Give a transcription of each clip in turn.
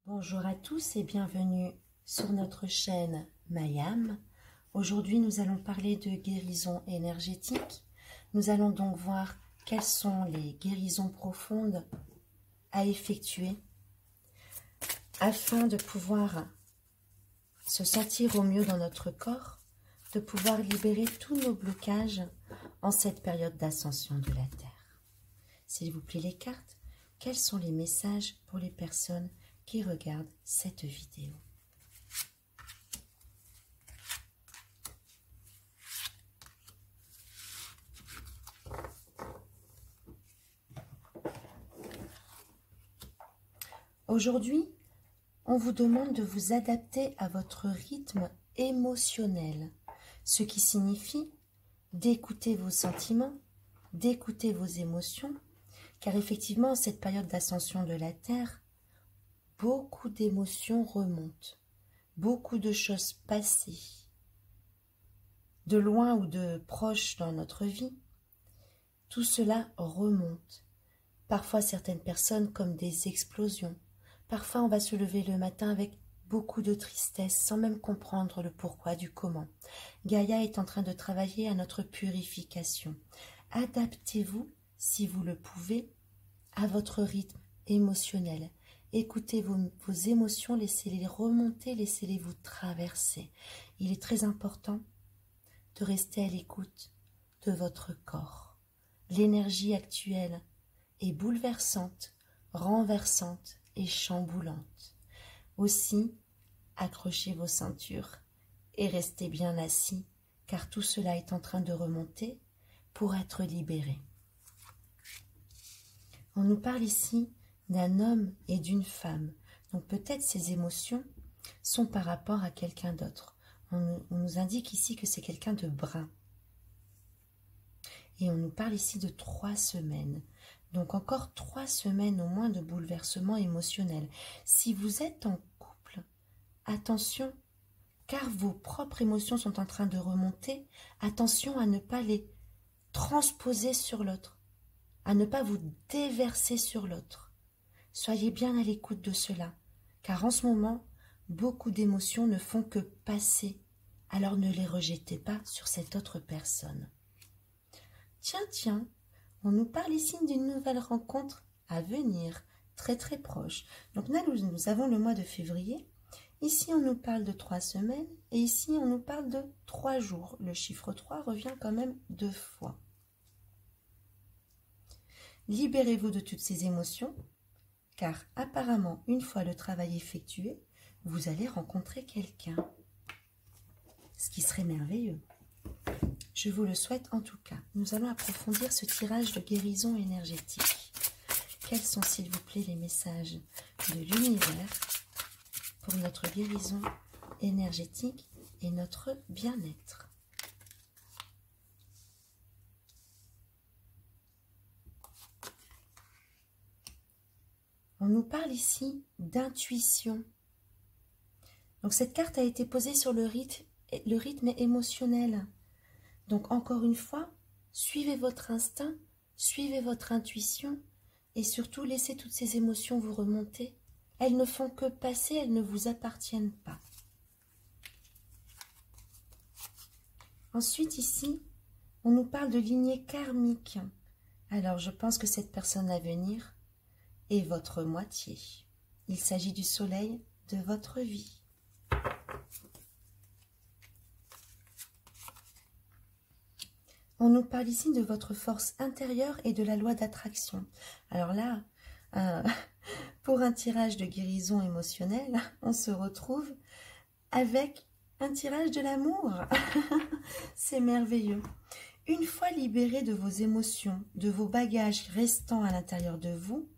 Bonjour à tous et bienvenue sur notre chaîne Mayam. Aujourd'hui, nous allons parler de guérison énergétique. Nous allons donc voir quelles sont les guérisons profondes à effectuer afin de pouvoir se sentir au mieux dans notre corps, de pouvoir libérer tous nos blocages en cette période d'ascension de la Terre. S'il vous plaît, les cartes, quels sont les messages pour les personnes qui regardent cette vidéo? Aujourd'hui, on vous demande de vous adapter à votre rythme émotionnel, ce qui signifie d'écouter vos sentiments, d'écouter vos émotions, car effectivement, en cette période d'ascension de la Terre, beaucoup d'émotions remontent, beaucoup de choses passées, de loin ou de proche dans notre vie. Tout cela remonte. Parfois, certaines personnes comme des explosions. Parfois, on va se lever le matin avec beaucoup de tristesse, sans même comprendre le pourquoi du comment. Gaïa est en train de travailler à notre purification. Adaptez-vous, si vous le pouvez, à votre rythme émotionnel. Écoutez vos émotions, laissez-les remonter, laissez-les vous traverser. Il est très important de rester à l'écoute de votre corps. L'énergie actuelle est bouleversante, renversante et chamboulante. Aussi, accrochez vos ceintures et restez bien assis, car tout cela est en train de remonter pour être libéré. On nous parle ici d'un homme et d'une femme. Donc peut-être ces émotions sont par rapport à quelqu'un d'autre. On nous indique ici que c'est quelqu'un de brun. Et on nous parle ici de 3 semaines. Donc encore 3 semaines au moins de bouleversement émotionnel. Si vous êtes en couple, attention, car vos propres émotions sont en train de remonter. Attention à ne pas les transposer sur l'autre, à ne pas vous déverser sur l'autre. Soyez bien à l'écoute de cela, car en ce moment, beaucoup d'émotions ne font que passer. Alors ne les rejetez pas sur cette autre personne. Tiens, on nous parle ici d'une nouvelle rencontre à venir, très très proche. Donc là, nous avons le mois de février. Ici, on nous parle de 3 semaines et ici, on nous parle de 3 jours. Le chiffre 3 revient quand même 2 fois. Libérez-vous de toutes ces émotions, car apparemment, une fois le travail effectué, vous allez rencontrer quelqu'un. Ce qui serait merveilleux. Je vous le souhaite en tout cas. Nous allons approfondir ce tirage de guérison énergétique. Quels sont, s'il vous plaît, les messages de l'univers pour notre guérison énergétique et notre bien-être? On nous parle ici d'intuition. Donc cette carte a été posée sur le rythme émotionnel. Donc encore une fois, suivez votre instinct, suivez votre intuition et surtout laissez toutes ces émotions vous remonter. Elles ne font que passer, elles ne vous appartiennent pas. Ensuite ici, on nous parle de lignée karmique. Alors je pense que cette personne à venir est votre moitié. Il s'agit du soleil de votre vie. On nous parle ici de votre force intérieure et de la loi d'attraction. Alors là, pour un tirage de guérison émotionnelle, on se retrouve avec un tirage de l'amour. C'est merveilleux. Une fois libéré de vos émotions, de vos bagages restants à l'intérieur de vous,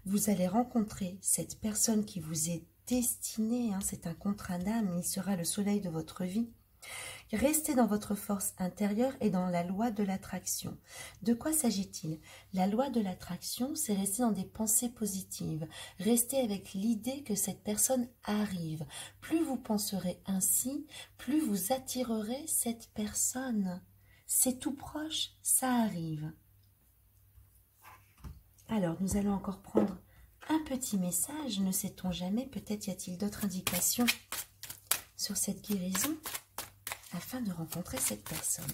vous allez rencontrer cette personne qui vous est destinée. C'est un contrat d'âme, il sera le soleil de votre vie. Restez dans votre force intérieure et dans la loi de l'attraction. De quoi s'agit-il? La loi de l'attraction, c'est rester dans des pensées positives. Restez avec l'idée que cette personne arrive. Plus vous penserez ainsi, plus vous attirerez cette personne. C'est tout proche, ça arrive. Alors, nous allons encore prendre un petit message, ne sait-on jamais, peut-être y a-t-il d'autres indications sur cette guérison afin de rencontrer cette personne.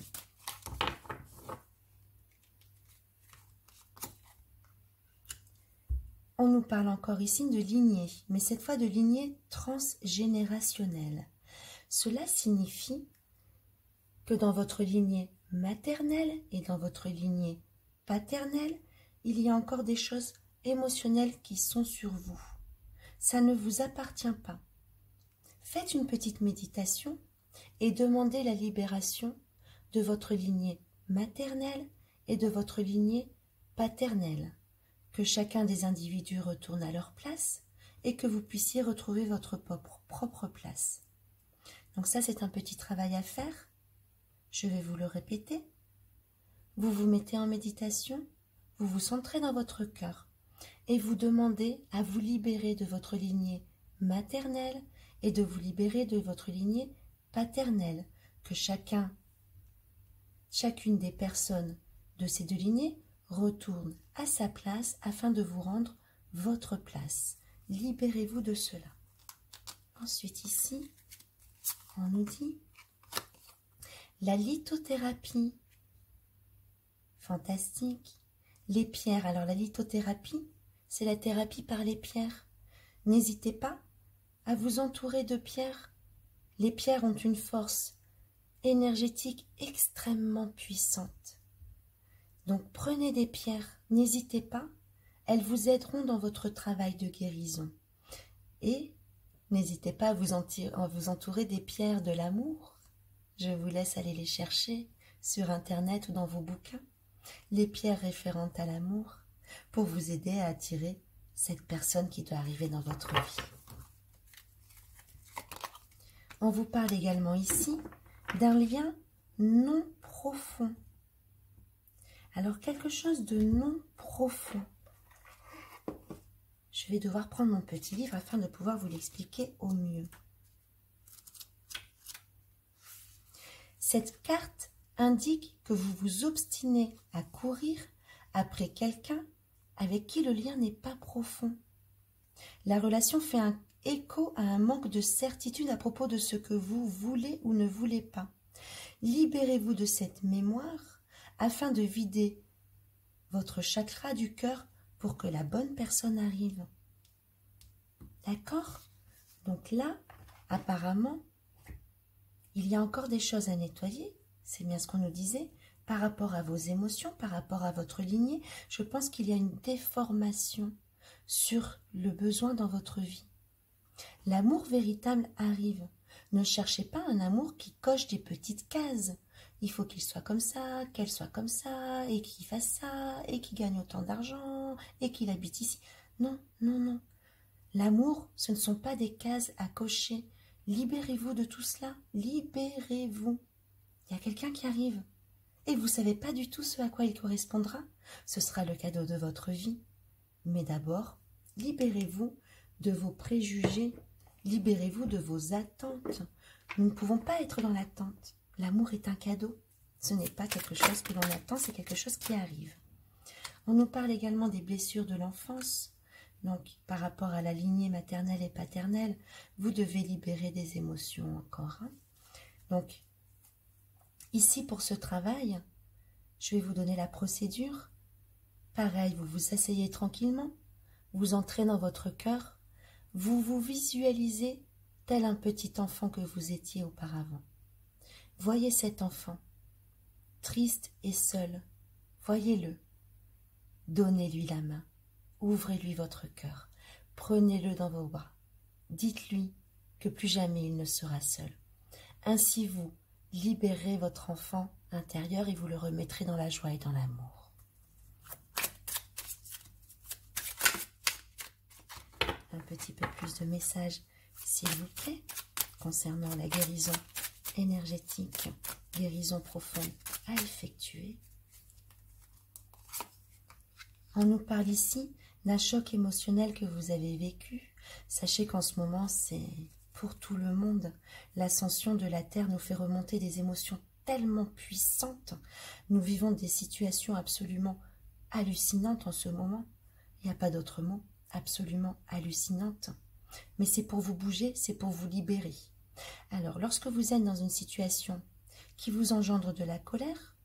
On nous parle encore ici de lignée, mais cette fois de lignée transgénérationnelle. Cela signifie que dans votre lignée maternelle et dans votre lignée paternelle, il y a encore des choses émotionnelles qui sont sur vous. Ça ne vous appartient pas. Faites une petite méditation et demandez la libération de votre lignée maternelle et de votre lignée paternelle. Que chacun des individus retourne à leur place et que vous puissiez retrouver votre propre place. Donc ça, c'est un petit travail à faire. Je vais vous le répéter. Vous vous mettez en méditation, vous vous centrez dans votre cœur et vous demandez à vous libérer de votre lignée maternelle et de vous libérer de votre lignée paternelle. Que chacune des personnes de ces deux lignées retourne à sa place afin de vous rendre votre place. Libérez-vous de cela. Ensuite ici, on nous dit la lithothérapie. Fantastique. Les pierres. Alors la lithothérapie, c'est la thérapie par les pierres. N'hésitez pas à vous entourer de pierres. Les pierres ont une force énergétique extrêmement puissante. Donc prenez des pierres, n'hésitez pas, elles vous aideront dans votre travail de guérison. Et n'hésitez pas à vous entourer des pierres de l'amour. Je vous laisse aller les chercher sur Internet ou dans vos bouquins. Les pierres référentes à l'amour pour vous aider à attirer cette personne qui doit arriver dans votre vie. On vous parle également ici d'un lien non profond. Alors, quelque chose de non profond. Je vais devoir prendre mon petit livre afin de pouvoir vous l'expliquer au mieux. Cette carte indique que vous vous obstinez à courir après quelqu'un avec qui le lien n'est pas profond. La relation fait un écho à un manque de certitude à propos de ce que vous voulez ou ne voulez pas. Libérez-vous de cette mémoire afin de vider votre chakra du cœur pour que la bonne personne arrive. D'accord? Donc là, apparemment, il y a encore des choses à nettoyer, c'est bien ce qu'on nous disait, par rapport à vos émotions, par rapport à votre lignée. Je pense qu'il y a une déformation sur le besoin dans votre vie. L'amour véritable arrive. Ne cherchez pas un amour qui coche des petites cases. Il faut qu'il soit comme ça, qu'elle soit comme ça, et qu'il fasse ça, et qu'il gagne autant d'argent, et qu'il habite ici. Non, non, non. L'amour, ce ne sont pas des cases à cocher. Libérez-vous de tout cela. Libérez-vous. Il y a quelqu'un qui arrive. Et vous ne savez pas du tout ce à quoi il correspondra. Ce sera le cadeau de votre vie. Mais d'abord, libérez-vous de vos préjugés. Libérez-vous de vos attentes. Nous ne pouvons pas être dans l'attente. L'amour est un cadeau. Ce n'est pas quelque chose que l'on attend, c'est quelque chose qui arrive. On nous parle également des blessures de l'enfance. Donc, par rapport à la lignée maternelle et paternelle, vous devez libérer des émotions encore. Donc, ici, pour ce travail, je vais vous donner la procédure. Pareil, vous vous asseyez tranquillement, vous entrez dans votre cœur, vous vous visualisez tel un petit enfant que vous étiez auparavant. Voyez cet enfant, triste et seul, voyez-le. Donnez-lui la main, ouvrez-lui votre cœur, prenez-le dans vos bras. Dites-lui que plus jamais il ne sera seul. Ainsi vous libérez votre enfant intérieur et vous le remettrez dans la joie et dans l'amour. Un petit peu plus de messages, s'il vous plaît, concernant la guérison énergétique, guérison profonde à effectuer. On nous parle ici d'un choc émotionnel que vous avez vécu. Sachez qu'en ce moment, c'est pour tout le monde. L'ascension de la Terre nous fait remonter des émotions tellement puissantes. Nous vivons des situations absolument hallucinantes en ce moment. Il n'y a pas d'autre mot. absolument hallucinante. Mais c'est pour vous bouger, c'est pour vous libérer. Alors, lorsque vous êtes dans une situation qui vous engendre de la colère,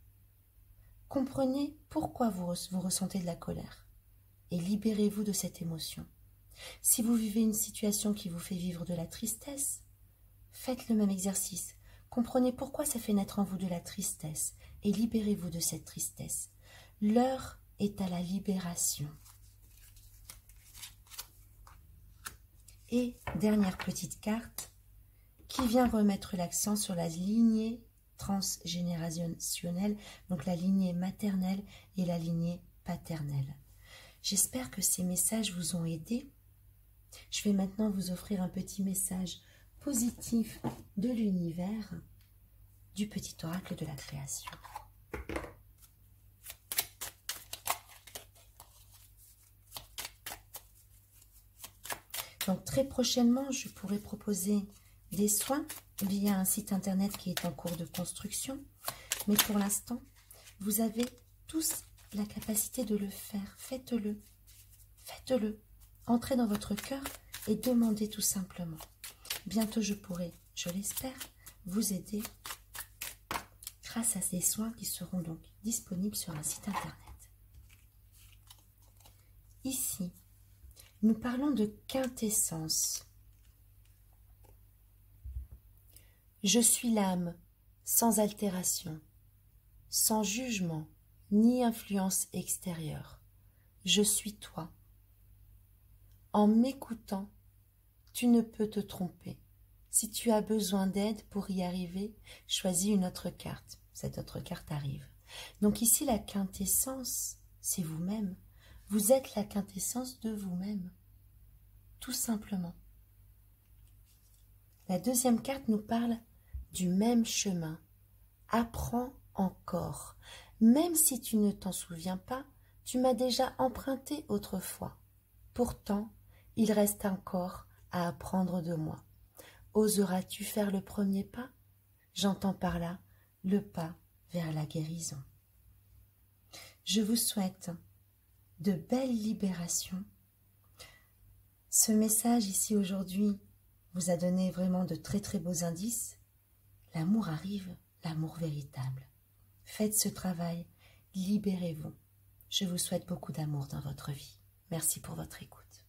comprenez pourquoi vous ressentez de la colère et libérez-vous de cette émotion. Si vous vivez une situation qui vous fait vivre de la tristesse, faites le même exercice. Comprenez pourquoi ça fait naître en vous de la tristesse et libérez-vous de cette tristesse. L'heure est à la libération. Et dernière petite carte qui vient remettre l'accent sur la lignée transgénérationnelle, donc la lignée maternelle et la lignée paternelle. J'espère que ces messages vous ont aidé. Je vais maintenant vous offrir un petit message positif de l'univers du petit oracle de la création. Donc très prochainement, je pourrai proposer des soins via un site internet qui est en cours de construction. Mais pour l'instant, vous avez tous la capacité de le faire. Faites-le. Faites-le. Entrez dans votre cœur et demandez tout simplement. Bientôt, je pourrai, je l'espère, vous aider grâce à ces soins qui seront donc disponibles sur un site internet. Ici, nous parlons de quintessence. Je suis l'âme, sans altération, sans jugement, ni influence extérieure. Je suis toi. En m'écoutant, tu ne peux te tromper. Si tu as besoin d'aide pour y arriver, choisis une autre carte. Cette autre carte arrive. Donc ici, la quintessence, c'est vous-même. Vous êtes la quintessence de vous-même. Tout simplement. La deuxième carte nous parle du même chemin. Apprends encore. Même si tu ne t'en souviens pas, tu m'as déjà emprunté autrefois. Pourtant, il reste encore à apprendre de moi. Oseras-tu faire le premier pas? J'entends par là le pas vers la guérison. Je vous souhaite de belles libérations. Ce message ici aujourd'hui vous a donné vraiment de très très beaux indices. L'amour arrive, l'amour véritable. Faites ce travail, libérez-vous. Je vous souhaite beaucoup d'amour dans votre vie. Merci pour votre écoute.